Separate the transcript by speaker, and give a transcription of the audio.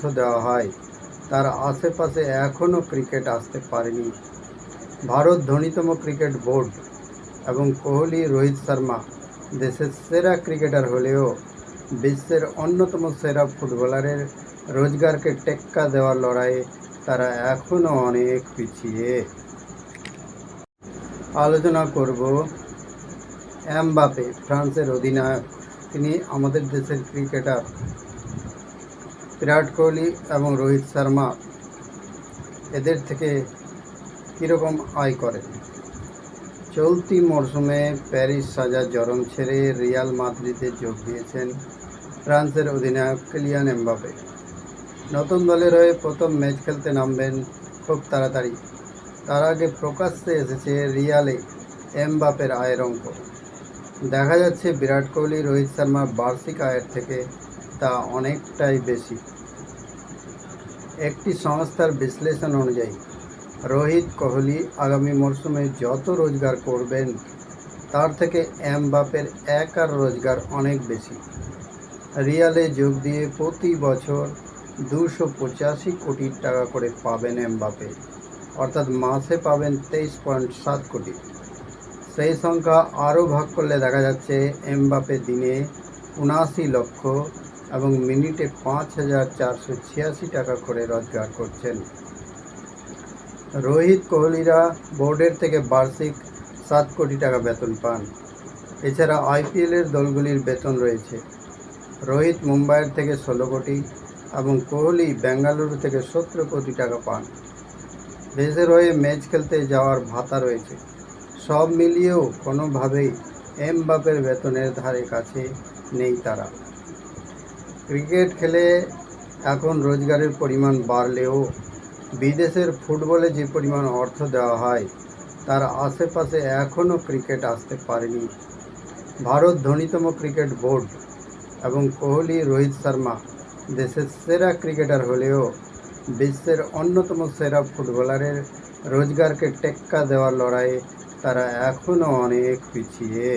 Speaker 1: অর্থ দেওয়া হয় তার আশেপাশে এখনও ক্রিকেট আসতে পারেনি। ভারত ধনীতম ক্রিকেট বোর্ড এবং কোহলি, রোহিত শর্মা দেশের সেরা ক্রিকেটার হলেও বিশ্বের অন্যতম সেরা ফুটবলারের রোজগারকে টেক্কা দেওয়ার লড়াইয়ে তারা এখনও অনেক পিছিয়ে। আলোচনা করব এমবাপে, ফ্রান্সের অধিনায়ক। তিনি আমাদের দেশের ক্রিকেটার। বিরাট কোহলি এবং রোহিত শর্মা এদের থেকে কীরকম আয় করেন। চলতি মরশুমে প্যারিস সাজা জরম ছেড়ে রিয়াল মাদ্রিদে যোগ দিয়েছেন ফ্রান্সের অধিনায়ক কিলিয়ান এমবাপে। নতুন দলের হয়ে প্রথম ম্যাচ খেলতে নামবেন খুব তাড়াতাড়ি। তার আগে প্রকাশ্যে এসেছে রিয়ালে এমবাপের আয়ের অঙ্ক। দেখা যাচ্ছে বিরাট কোহলি, রোহিত শর্মার বার্ষিক আয়ের থেকে তা অনেকটাই বেশি। একটি সংস্থার বিশ্লেষণ অনুযায়ী রোহিত, কোহলি আগামী মরশুমে যত রোজগার করবেন তার থেকে এমবাপের একার রোজগার অনেক বেশি। রিয়ালে যোগ দিয়ে প্রতি বছর 285 কোটি টাকা করে পাবেন এমবাপে, অর্থাৎ মাসে পাবেন 23.7 কোটি। সেই সংখ্যা আরও ভাগ করলে দেখা যাচ্ছে এমবাপে দিনে 79 লক্ষ এবং মিনিটে 5,486 টাকা করে রোজগার করছেন। রোহিত, কোহলিরা বোর্ডের থেকে বার্ষিক 7 কোটি টাকা বেতন পান। এছাড়া আইপিএলের দলগুলির বেতন রয়েছে। রোহিত মুম্বাইয়ের থেকে 16 কোটি এবং কোহলি বেঙ্গালুরু থেকে 17 কোটি টাকা পান। দেশের হয়ে ম্যাচ খেলতে যাওয়ার ভাতা রয়েছে। সব মিলিয়েও কোনোভাবেই এমবাপের বেতনের ধারে কাছে নেই তারা। ক্রিকেট খেলে এখন রোজগারের পরিমাণ বাড়লেও বিদেশের ফুটবলে যে পরিমাণ অর্থ দেওয়া হয় তার আশেপাশে এখনও ক্রিকেট আসতে পারেনি। ভারত ধনীতম ক্রিকেট বোর্ড এবং কোহলি, রোহিত শর্মা দেশের সেরা ক্রিকেটার হলেও বিশ্বের অন্যতম সেরা ফুটবলারের রোজগারকে টেক্কা দেওয়ার লড়াইয়ে তারা এখনও অনেক পিছিয়ে।